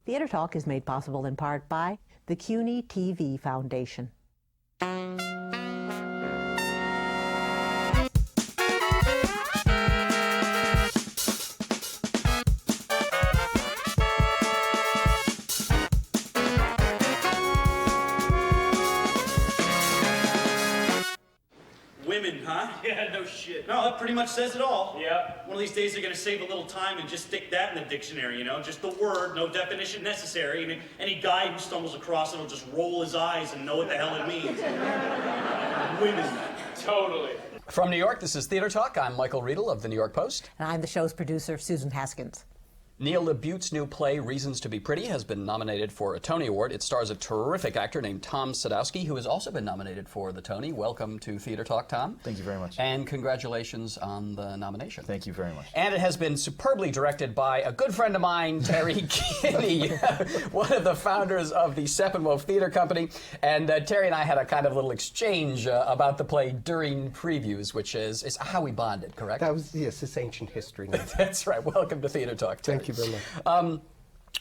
Theater Talk is made possible in part by the CUNY TV Foundation. Women, huh? Yeah, no shit. No, that pretty much says it all. Yeah. One of these days they're gonna save a little time and just stick that in the dictionary, you know? Just the word, no definition necessary. I mean, any guy who stumbles across it will just roll his eyes and know what the hell it means. Women. Totally. From New York, this is Theater Talk. I'm Michael Riedel of the New York Post. And I'm the show's producer, Susan Haskins. Neil Labute's new play, Reasons to be Pretty, has been nominated for a Tony Award. It stars a terrific actor named Tom Sadoski, who has also been nominated for the Tony. Welcome to Theater Talk, Tom. Thank you very much. And congratulations on the nomination. Thank you very much. And it has been superbly directed by a good friend of mine, Terry Kinney, one of the founders of the Steppenwolf Theater Company. And Terry and I had a kind of little exchange about the play during previews, which is how we bonded, correct? That was, yes, it's ancient history now. That's right. Welcome to Theater Talk, Terry. Thank you very much.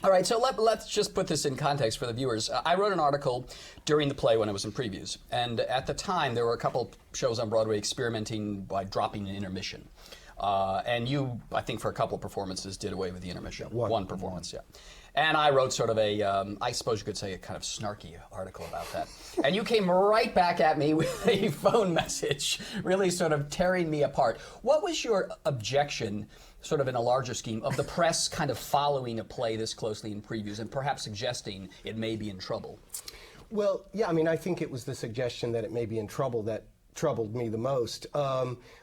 All right, so let's just put this in context for the viewers. I wrote an article during the play when it was in previews, and at the time there were a couple shows on Broadway experimenting by dropping an intermission. And you, I think for a couple of performances, did away with the intermission. One performance, yeah. And I wrote sort of a, I suppose you could say a kind of snarky article about that. And you came right back at me with a phone message, really sort of tearing me apart. What was your objection, sort of in a larger scheme, of the press kind of following a play this closely in previews and perhaps suggesting it may be in trouble? Well, yeah, I mean, I think it was the suggestion that it may be in trouble that troubled me the most.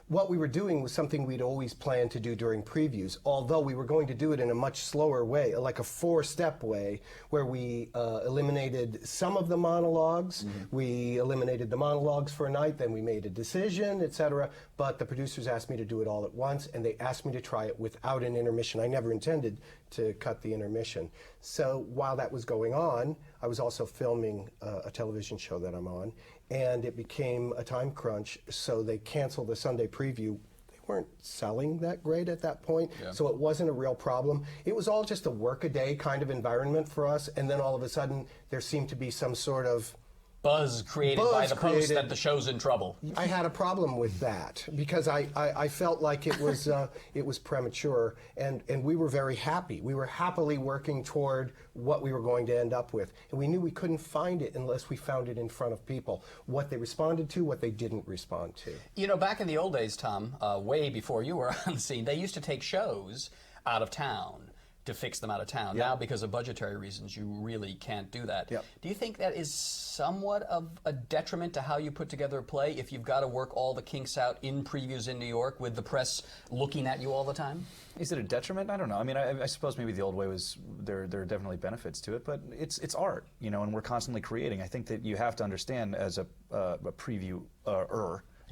What we were doing was something we'd always planned to do during previews, although we were going to do it in a much slower way, like a four-step way, where we eliminated some of the monologues, we eliminated the monologues for a night, then we made a decision, etc. But the producers asked me to do it all at once, and they asked me to try it without an intermission. I never intended to cut the intermission. So while that was going on, I was also filming a television show that I'm on, and it became a time crunch, so they canceled the Sunday preview. They weren't selling that great at that point, so it wasn't a real problem. It was all just a work-a-day kind of environment for us, and then all of a sudden there seemed to be some sort of buzz created by the Post that the show's in trouble. I had a problem with that because I felt like it was premature, and we were very happy. We were happily working toward what we were going to end up with, and we knew we couldn't find it unless we found it in front of people, what they responded to, what they didn't respond to. You know, back in the old days, Tom, way before you were on the scene, they used to take shows out of town to fix them out of town. Now, because of budgetary reasons, you really can't do that. Do you think that is somewhat of a detriment to how you put together a play if you've got to work all the kinks out in previews in New York with the press looking at you all the time? Is it a detriment? I don't know. I mean, I suppose maybe the old way was, there are definitely benefits to it, but it's art, you know, and we're constantly creating. I think that you have to understand as a preview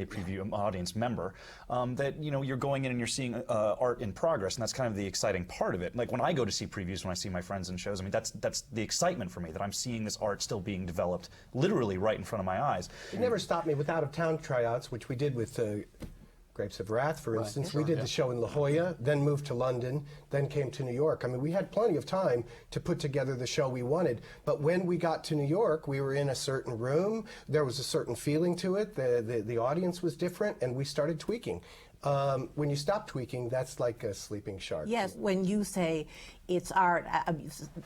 a preview audience member, that, you know, you're going in and you're seeing art in progress, and that's kind of the exciting part of it. Like when I go to see previews, when I see my friends in shows, I mean, that's the excitement for me, that I'm seeing this art still being developed literally right in front of my eyes. It never stopped me with out-of-town tryouts, which we did with Grapes of Wrath, for instance. We did the show in La Jolla, then moved to London, then came to New York. I mean, we had plenty of time to put together the show we wanted, but when we got to New York, we were in a certain room, there was a certain feeling to it, the audience was different, and we started tweaking. When you stop tweaking, that's like a sleeping shark. Yes, when you say it's art,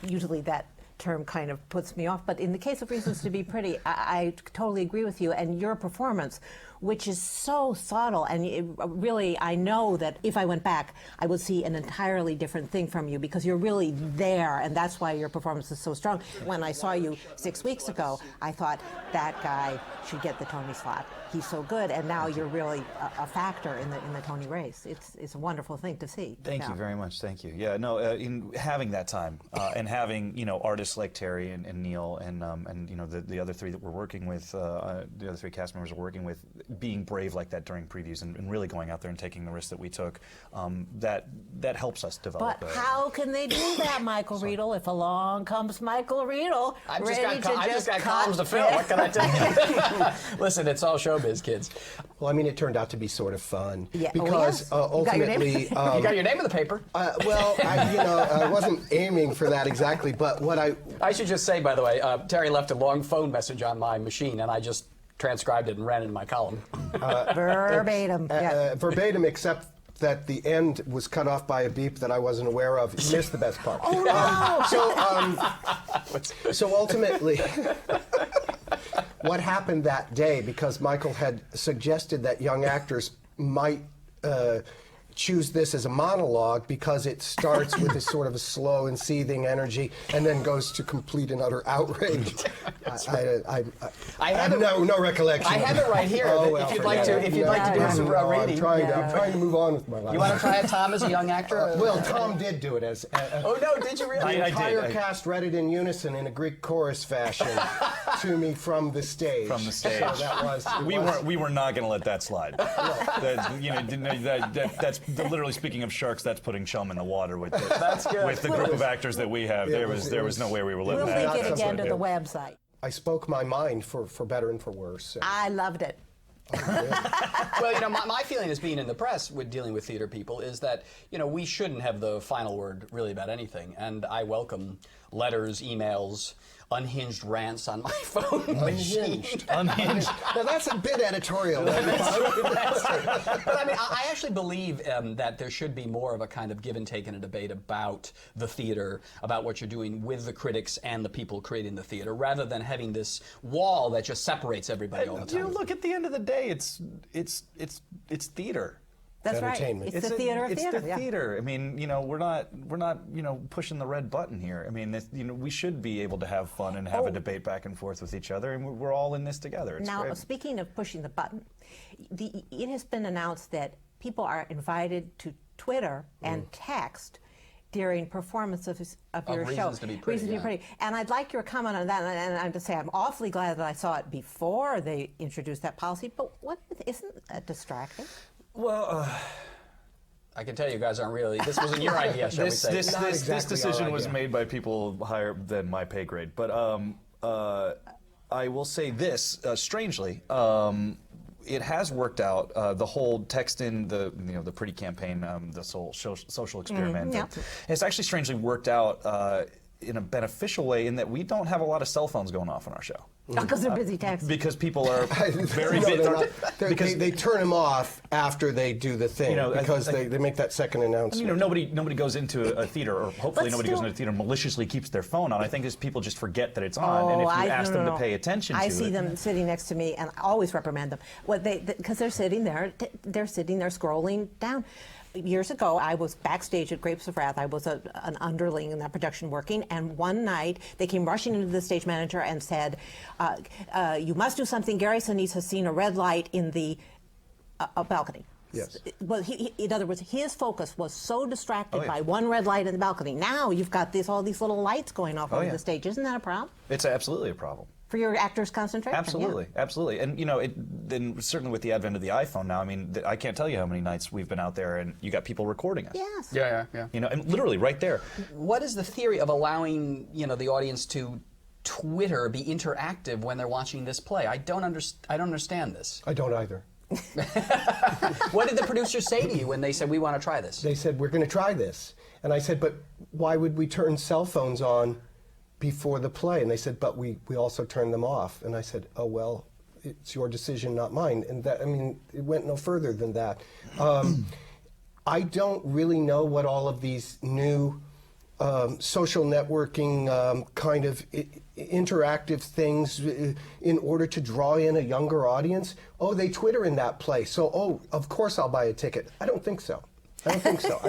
usually that term kind of puts me off, but in the case of Reasons to be Pretty, I totally agree with you, and your performance, which is so subtle, and it really, I know that if I went back, I would see an entirely different thing from you, because you're really there, and that's why your performance is so strong. When I saw you 6 weeks ago, I thought, that guy should get the Tony slot. He's so good, and now you're really a factor in the Tony race. It's a wonderful thing to see. Thank you very much. Thank you. Yeah, no, in having that time and having, you know, artists like Terry and Neil and you know, the other three that we're working with, the other three cast members we're working with, being brave like that during previews and really going out there and taking the risk that we took, that hells us develop. But how can they do that, Michael Riedel, if along comes Michael Riedel? I just got columns to fill. What can I tell you? Listen, it's all showbiz, kids. Well, I mean, it turned out to be sort of fun. Yeah. Because ultimately... You got your name in the paper. Well, you know, I wasn't aiming for that exactly, but what I should just say, by the way, Terry left a long phone message on my machine, and I just transcribed it and ran it in my column. Verbatim. Yeah. verbatim, except that the end was cut off by a beep that I wasn't aware of. You missed the best part. Oh, no. So ultimately, what happened that day, because Michael had suggested that young actors might choose this as a monologue because it starts with this sort of a slow and seething energy and then goes to complete and utter outrage. I have no recollection. I have it right here. If you'd like to do some reading. I'm trying to move on with my life. You want to try it, Tom, as a young actor? Well, Tom did do it as. Oh no, did you really? The entire cast read it in unison in a Greek chorus fashion to me from the stage. From the stage. So that was. We were not going to let that slide. That's literally, speaking of sharks. That's putting chum in the water with the group of actors that we have. There was no way we were letting We'll that. link it again to the website. I spoke my mind for better and for worse. I loved it. Well, my feeling as being in the press with dealing with theater people is that, we shouldn't have the final word really about anything. And I welcome letters, emails, unhinged rants on my phone machine. Unhinged. Now that's a bit editorial. But I mean, I actually believe that there should be more of a kind of give and take in a debate about the theater, about what you're doing with the critics and the people creating the theater, rather than having this wall that just separates everybody all the time. Look, at the end of the day, it's theater. That's right. Entertainment. It's the theater of It's theater. the theater. I mean, we're not pushing the red button here. I mean, we should be able to have fun and have a debate back and forth with each other, and we're all in this together. It's Now, great. speaking of pushing the button, it has been announced that people are invited to Twitter and text during performance of your show. Reasons to be Pretty, Reasons to be Pretty. And I'd like your comment on that. And I'm to say I'm awfully glad that I saw it before they introduced that policy. But isn't that distracting? Well, I can tell you guys aren't really. This wasn't your idea, shall we say? This decision was made by people higher than my pay grade. But I will say this, strangely, it has worked out. The whole text in the Pretty campaign, the social experiment. yeah. It's actually strangely worked out in a beneficial way in that we don't have a lot of cell phones going off on our show. Because they're busy texting. Because people are very No, busy. they're not. They turn them off after they do the thing because they make that second announcement. Nobody goes into a theater, or hopefully But nobody goes still- into a theater and maliciously keeps their phone on. I think it's people just forget that it's on, and if you ask them to pay attention to it. I see them sitting next to me, and I always reprimand them. Because they're sitting there, scrolling down. Years ago, I was backstage at Grapes of Wrath. I was an underling in that production working, and one night they came rushing into the stage manager and said, you must do something. Gary Sinise has seen a red light in the balcony. Yes. Well, in other words, his focus was so distracted by one red light in the balcony. Now you've got all these little lights going off over the stage. Isn't that a problem? It's absolutely a problem. For your actors' concentration? Absolutely, absolutely. And then certainly with the advent of the iPhone now, I mean, I can't tell you how many nights we've been out there and you got people recording us. Yes. Yeah. And literally right there. What is the theory of allowing the audience to Twitter be interactive when they're watching this play? I don't understand this. I don't either. What did the producers say to you when they said, we want to try this? They said, we're going to try this. And I said, but why would we turn cell phones on before the play? And they said, but we also turn them off. And I said, oh, well, it's your decision, not mine. And that, it went no further than that. I don't really know what all of these new social networking kind of interactive things in order to draw in a younger audience. Oh, they Twitter in that place, so of course I'll buy a ticket. I don't think so. I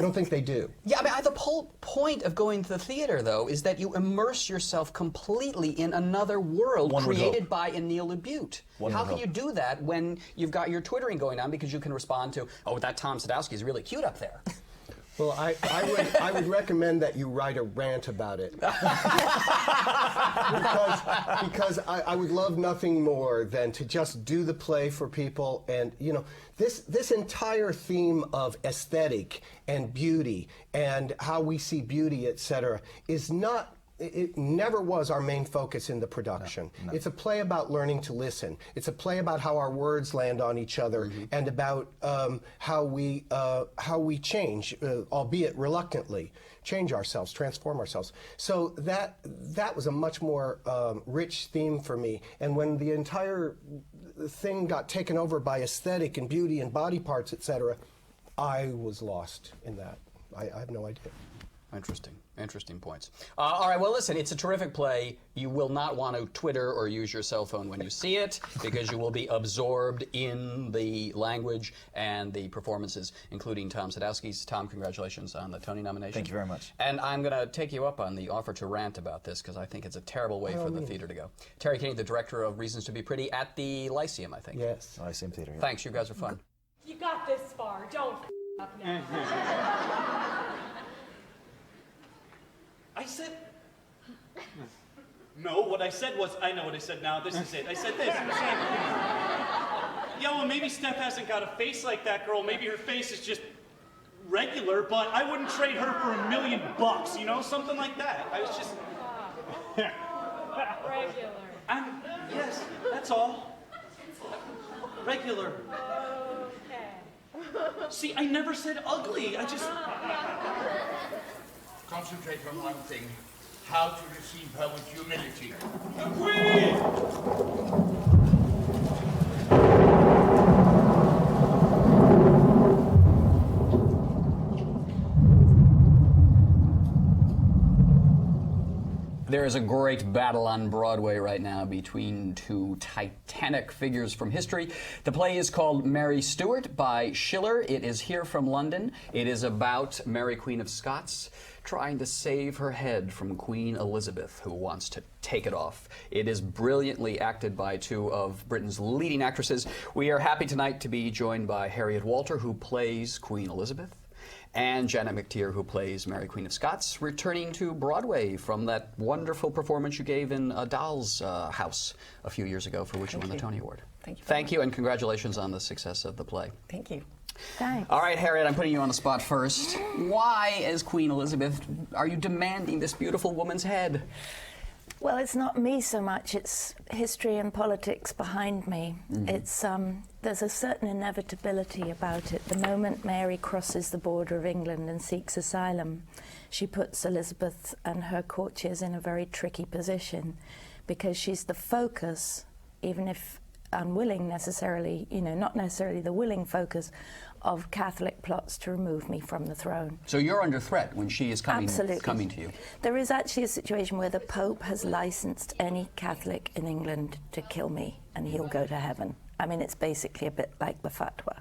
don't think they do. Yeah, the whole point of going to the theater, though, is that you immerse yourself completely in another world created by Neil Labute. How can you do that when you've got your Twittering going on because you can respond to, oh, that Tom Sadoski is really cute up there? Well, I would recommend that you write a rant about it. because I would love nothing more than to just do the play for people. And, this entire theme of aesthetic and beauty and how we see beauty, etc., is not it never was our main focus in the production. No. It's a play about learning to listen. It's a play about how our words land on each other and about how we change, albeit reluctantly, change ourselves, transform ourselves. So that was a much more rich theme for me. And when the entire thing got taken over by aesthetic and beauty and body parts, etc., I was lost in that. I have no idea. Interesting points. All right, well, listen, it's a terrific play. You will not want to Twitter or use your cell phone when you see it, because you will be absorbed in the language and the performances, including Tom Sadoski's. Tom, congratulations on the Tony nomination. Thank you very much. And I'm going to take you up on the offer to rant about this, because I think it's a terrible way for the theater to go. Terry Kinney, the director of Reasons to be Pretty at the Lyceum, I think. Yes. Lyceum Theater. Yeah. Thanks, you guys are fun. You got this far. Don't up now. I said... No, what I said was... I know what I said now. This is it. I said this. Yeah, well, maybe Steph hasn't got a face like that girl. Maybe her face is just regular, but I wouldn't trade her for $1 million, you know? Something like that. I was just... Regular. Yes, that's all. Regular. Okay. See, I never said ugly. I just... Concentrate on one thing, how to receive her with humility. The Queen! There is a great battle on Broadway right now between two titanic figures from history. The play is called Mary Stuart by Schiller. It is here from London. It is about Mary, Queen of Scots, trying to save her head from Queen Elizabeth, who wants to take it off. It is brilliantly acted by two of Britain's leading actresses. We are happy tonight to be joined by Harriet Walter, who plays Queen Elizabeth, and Janet McTeer, who plays Mary, Queen of Scots, returning to Broadway from that wonderful performance you gave in A Doll's House a few years ago, for which you won the Tony Award. Thank you. Thank you, and congratulations on the success of the play. Thank you. Thanks. All right, Harriet, I'm putting you on the spot first. Why, as Queen Elizabeth, are you demanding this beautiful woman's head? Well, it's not me so much, it's history and politics behind me. It's there's a certain inevitability about it. The moment Mary crosses the border of England and seeks asylum, she puts Elizabeth and her courtiers in a very tricky position, because she's the focus, even if unwilling necessarily, you know, not necessarily the willing focus of Catholic plots to remove me from the throne. So you're under threat when she is coming Absolutely. to you. There is actually a situation where the Pope has licensed any Catholic in England to kill me, and he'll go to heaven. I mean, it's basically a bit like the fatwa.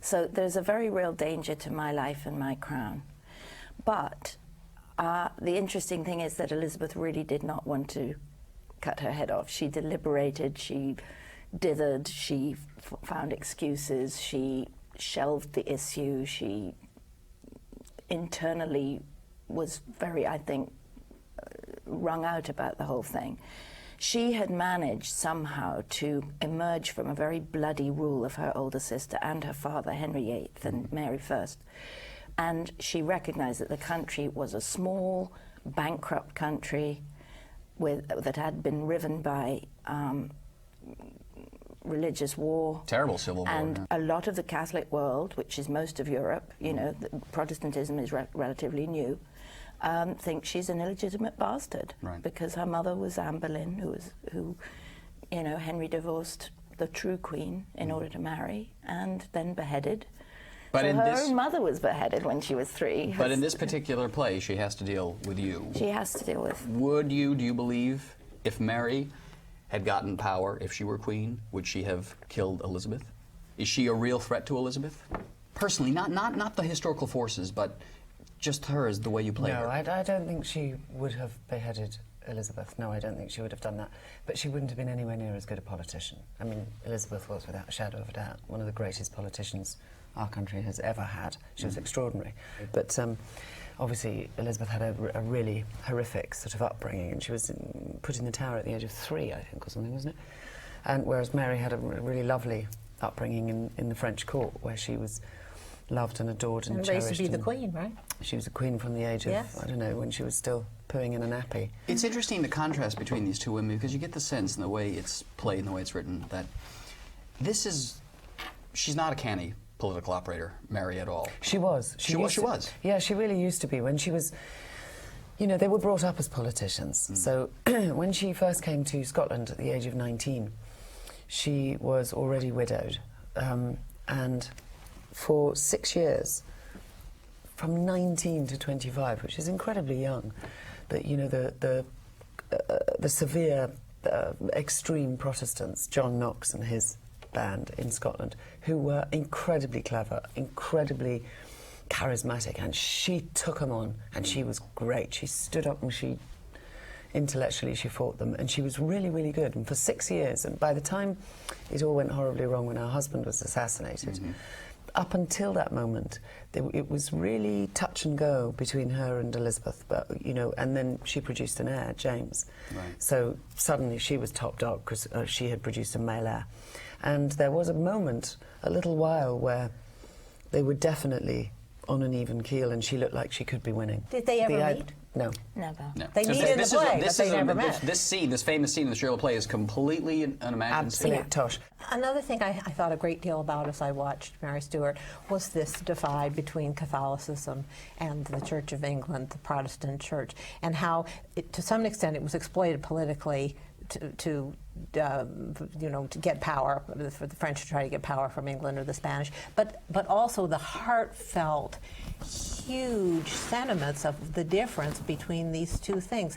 So there's a very real danger to my life and my crown. But the interesting thing is that Elizabeth really did not want to cut her head off. She deliberated, she dithered, she found excuses, she shelved the issue, she internally was very, I think, wrung out about the whole thing. She had managed somehow to emerge from a very bloody rule of her older sister and her father, Henry VIII and Mary I. And she recognized that the country was a small, bankrupt country that had been riven by religious war. Terrible civil war. And a lot of the Catholic world, which is most of Europe, you know, Protestantism is relatively new, thinks she's an illegitimate bastard. Right. Because her mother was Anne Boleyn, who, you know, Henry divorced the true queen in order to marry, and then beheaded. But so in her this, own mother was beheaded when she was 3. But in this particular play, she has to deal with you. She has to deal with. Do you believe, if Mary had gotten power, if she were queen, would she have killed Elizabeth? Is she a real threat to Elizabeth? Personally, not the historical forces, but just her as the way you play her. No, I don't think she would have beheaded Elizabeth. No, I don't think she would have done that. But she wouldn't have been anywhere near as good a politician. I mean, Elizabeth was, without a shadow of a doubt, one of the greatest politicians our country has ever had. She was extraordinary. But obviously, Elizabeth had a really horrific sort of upbringing, and she was put in the Tower at the age of 3, I think, or something, wasn't it? And whereas Mary had a really lovely upbringing in the French court, where she was loved and adored and And cherished. raised to be the and queen, right? She was a queen from the age of, Yes. I don't know, when she was still pooing in a nappy. It's interesting the contrast between these two women because you get the sense in the way it's played and the way it's written that she's not a canny political operator, Mary, at all. She was. She was. Yeah, she really used to be. When she was, you know, they were brought up as politicians. So when she first came to Scotland at the age of 19, she was already widowed. And for 6 years, from 19 to 25, which is incredibly young, you know, the severe, extreme Protestants, John Knox and his band in Scotland, who were incredibly clever, incredibly charismatic, and she took them on, and she was great. She stood up and intellectually she fought them, and she was really, really good. And for 6 years, and by the time it all went horribly wrong when her husband was assassinated, up until that moment, it was really touch and go between her and Elizabeth. But you know, and then she produced an heir, James. Right. So suddenly she was top dog because she had produced a male heir. And there was a moment, a little while, where they were definitely on an even keel, and she looked like she could be winning. Did they ever meet? No. Never. No. They meet in the play, but they never met. This scene, this famous scene in the Shirley play, is completely an imagined scene. Absolute tosh. Another thing I thought a great deal about as I watched Mary Stuart was this divide between Catholicism and the Church of England, the Protestant Church, and how, to some extent, it was exploited politically to get power, for the French to try to get power from England or the Spanish, but also the heartfelt, huge sentiments of the difference between these two things.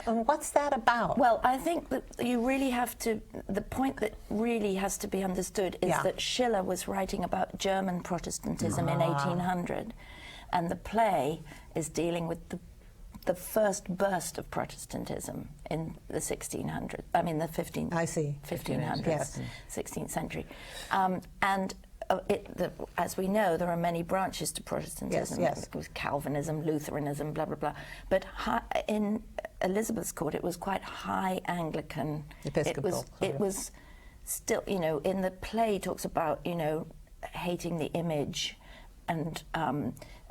And what's that about? Well, I think that you really have to, the point that really has to be understood is that Schiller was writing about German Protestantism in 1800, and the play is dealing with the first burst of Protestantism in the 1600s. I mean, the 1500s. I see. 1500s, Yes. 16th century. As we know, there are many branches to Protestantism. Yes. It was Calvinism, Lutheranism, blah, blah, blah. But in Elizabeth's court, it was quite high Anglican. Episcopal. It was still, you know, in the play talks about, you know, hating the image and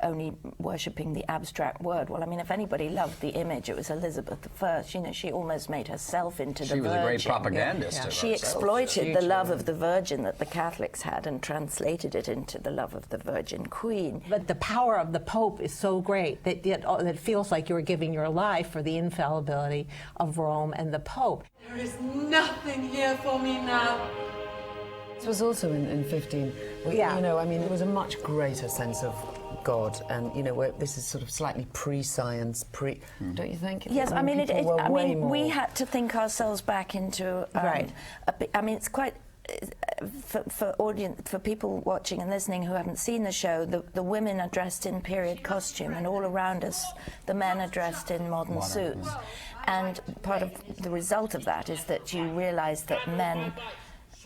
only worshipping the abstract word. Well, I mean, if anybody loved the image, it was Elizabeth I. You know, she almost made herself into the Virgin. She was a great propagandist. of She herself. exploited the love of the Virgin that the Catholics had and translated it into the love of the Virgin Queen. But the power of the Pope is so great that it feels like you're giving your life for the infallibility of Rome and the Pope. There is nothing here for me now. This was also in 15. Yeah. You know, I mean, there was a much greater sense of God, and you know, where this is sort of slightly pre-science, don't you think? Yes, I mean, people were way more... we had to think ourselves back into Right. I mean, it's quite for people watching and listening who haven't seen the show. The women are dressed in period costume, and all around us, the men are dressed in modern suits. And part of the result of that is that you realise that men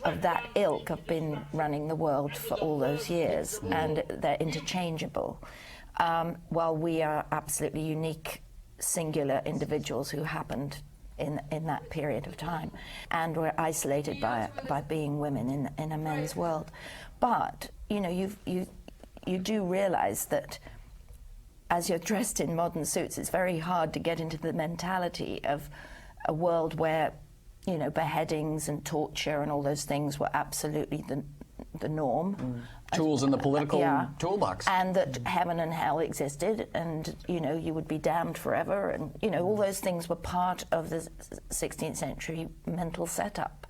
of that ilk have been running the world for all those years, and they're interchangeable, while we are absolutely unique, singular individuals who happened in that period of time, and we're isolated by being women in a men's world. But you know, you do realise that as you're dressed in modern suits, it's very hard to get into the mentality of a world where, you know, beheadings and torture and all those things were absolutely the norm. Tools in the political toolbox. And that heaven and hell existed, and, you know, you would be damned forever, and, you know, all those things were part of the 16th century mental setup.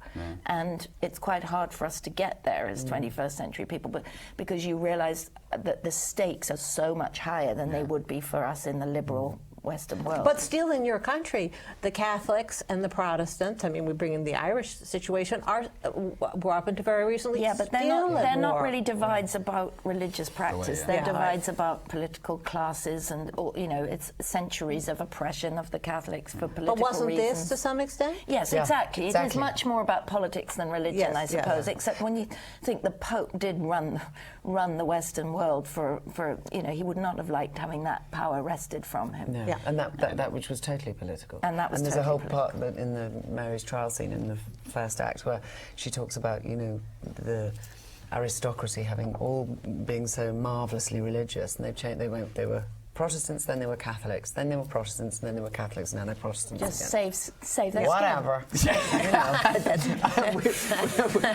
And it's quite hard for us to get there as 21st century people, but because you realise that the stakes are so much higher than they would be for us in the liberal Western world. But still in your country, the Catholics and the Protestants, I mean, we bring in the Irish situation, were up until very recently but they're not really divides about religious practice. They're divides about political classes, and, you know, it's centuries of oppression of the Catholics for political reasons. But wasn't this to some extent? Yes, exactly. It is much more about politics than religion, I suppose, except when you think the Pope did run the Western world for, you know, he would not have liked having that power wrested from him. No. And that which was totally political. And that was there's totally a whole part in the Mary's trial scene in the first act where she talks about, you know, the aristocracy having all being so marvellously religious, and they've changed. They were Protestants, then they were Catholics, then they were Protestants, and then they were Catholics, and now they're Protestants Just again. save their Whatever. I'm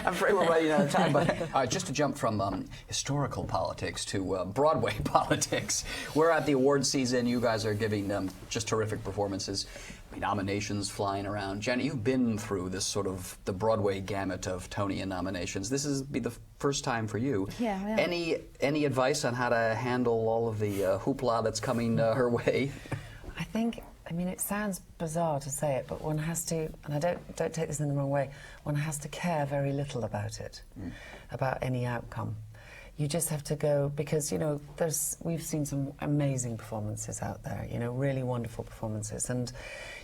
afraid we're running out of time, but just to jump from historical politics to Broadway politics, we're at the awards season. You guys are giving just terrific performances. Nominations flying around. Janet, you've been through this sort of the Broadway gamut of Tony and nominations. This is be the first time for you. Yeah. Any advice on how to handle all of the hoopla that's coming her way? I mean, it sounds bizarre to say it, but one has to, and I don't take this in the wrong way, one has to care very little about it, about any outcome. You just have to go, because, you know, we've seen some amazing performances out there, you know, really wonderful performances, and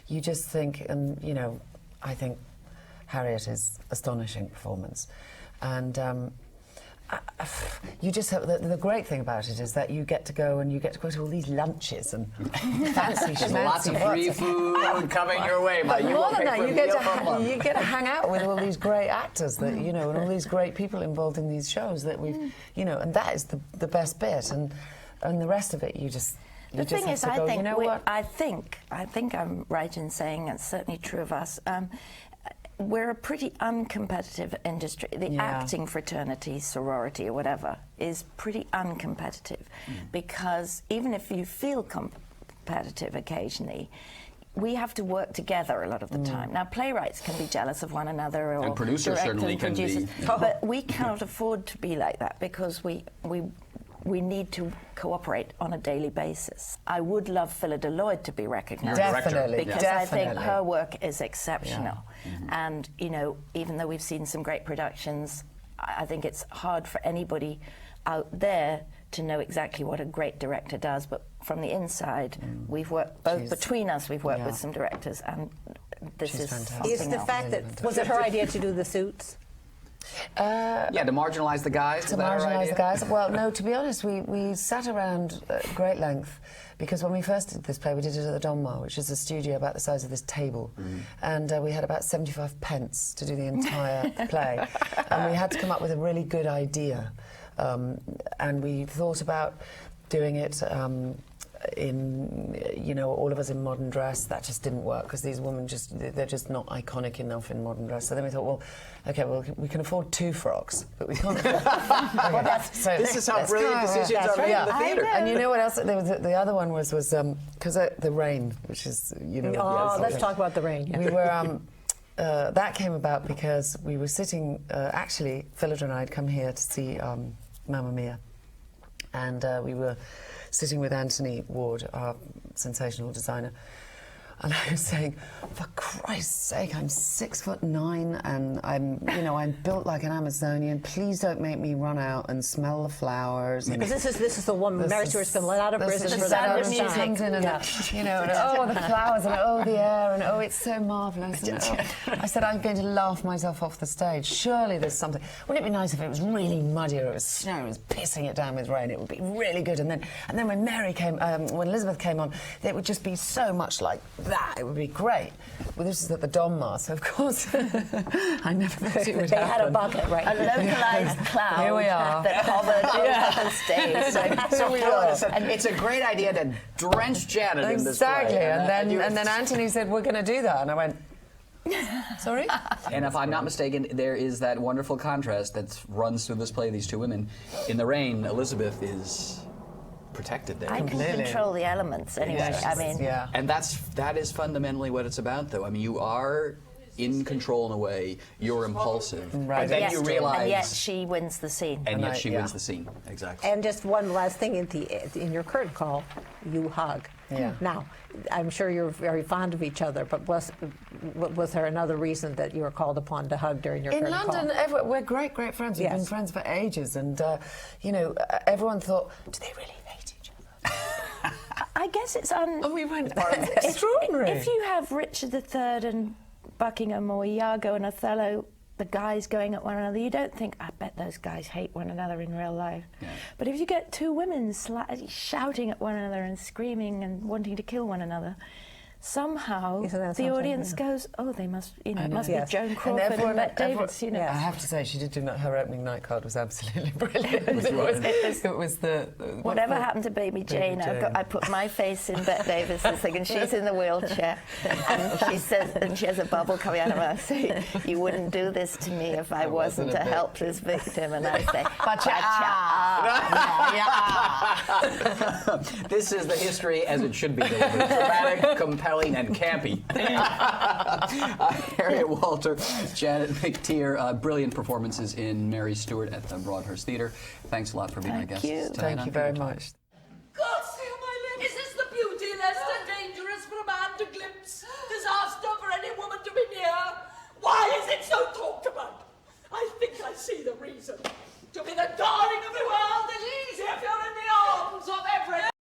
you just think, and, you know, I think Harriet is astonishing performance, and you just have, the great thing about it is that you get to go to all these lunches and fancy There's lots of free food coming your way, but more than that, you get to hang out with all these great actors that, you know, and all these great people involved in these shows that we've, you know, and that is the best bit, and the rest of it you just. The thing is, I think, you know I think I'm right in saying it's certainly true of us. We're a pretty uncompetitive industry. The acting fraternity, sorority, or whatever, is pretty uncompetitive because even if you feel competitive occasionally, we have to work together a lot of the time. Now, playwrights can be jealous of one another, or and producers certainly can be. But we cannot afford to be like that because we need to cooperate on a daily basis. I would love Philida Lloyd to be recognised. Definitely. Because I think her work is exceptional. And, you know, even though we've seen some great productions, I think it's hard for anybody out there to know exactly what a great director does, but from the inside, we've worked, between us, we've worked with some directors, and this is something Is the fact that, was it her idea to do the suits? To marginalise the guys? To marginalise the guys? Well, no, to be honest, we sat around at great length, because when we first did this play, we did it at the Donmar, which is a studio about the size of this table, and we had about 75 pence to do the entire play, and we had to come up with a really good idea, and we thought about doing it in, you know, all of us in modern dress. That just didn't work because these women they're just not iconic enough in modern dress. So then we thought, well, okay, well, we can afford 2 frocks, but we can't afford this is how brilliant decisions are made in the theatre. And you know what else? The other one was because the rain, which is, you know. Let's talk about the rain. We were that came about because we were sitting. Actually, Philida and I had come here to see Mamma Mia, and we were sitting with Anthony Ward, our sensational designer, and I was saying, for Christ's sake, I'm 6'9", and I'm built like an Amazonian. Please don't make me run out and smell the flowers. Because this is the woman Mary Stuart's been let out of prison for that. And you know, and oh, the flowers, and oh, the air, and oh, it's so marvellous. And, I said, I'm going to laugh myself off the stage. Surely there's something. Wouldn't it be nice if it was really muddy, or it was snow, it was pissing it down with rain? It would be really good. And then when Mary came, when Elizabeth came on, it would just be so much like that. It would be great. Well, this is at the Donmar, so of course I never thought it would happen. They had a bucket, right? A localised cloud Here we are. that hovered over the stage. So we are. It's a great idea to drench Janet in this play. Exactly, and then Anthony said, we're going to do that, and I went, sorry? And if I'm not mistaken, there is that wonderful contrast that runs through this play, these 2 women. In the rain, Elizabeth is protected there. I can control the elements anyway. Yes. I mean, and that is fundamentally what it's about, though. I mean, you are in control in a way. You're impulsive, right? And then you realize, and yet she wins the scene. And yet she wins the scene. Exactly. And just one last thing, in your curtain call, you hug. Yeah. Now, I'm sure you're very fond of each other, but was there another reason that you were called upon to hug during your curtain call? In London, we're great friends. We've been friends for ages, and you know, everyone thought, do they really hate each other? I guess it's we went, extraordinary. If you have Richard III and Buckingham, or Iago and Othello, the guys going at one another, you don't think, I bet those guys hate one another in real life. Yeah. But if you get 2 women shouting at one another and screaming and wanting to kill one another, somehow Isn't that the something? audience goes, oh, they must, it must Yes. be Joan And Crawford and everyone- Bette Davis, everyone- I have to say, she did do her opening night card was absolutely brilliant. It was the Whatever happened to Baby Jane? I put my face in Bette Davis's thing, and she's in the wheelchair, and she says, and she has a bubble coming out of her mouth saying, "You wouldn't do this to me if I wasn't a helpless victim." And I say, This is the history as it should be delivered. Dramatic, compelling, and campy. Harriet Walter, Janet McTeer, brilliant performances in Mary Stuart at the Broadhurst Theatre. Thanks a lot for being our guests tonight. Thank you very much. God save my lips! Is this the beauty less than dangerous for a man to glimpse? Disaster for any woman to be near? Why is it so talked about? I think I see the reason. To be the darling of the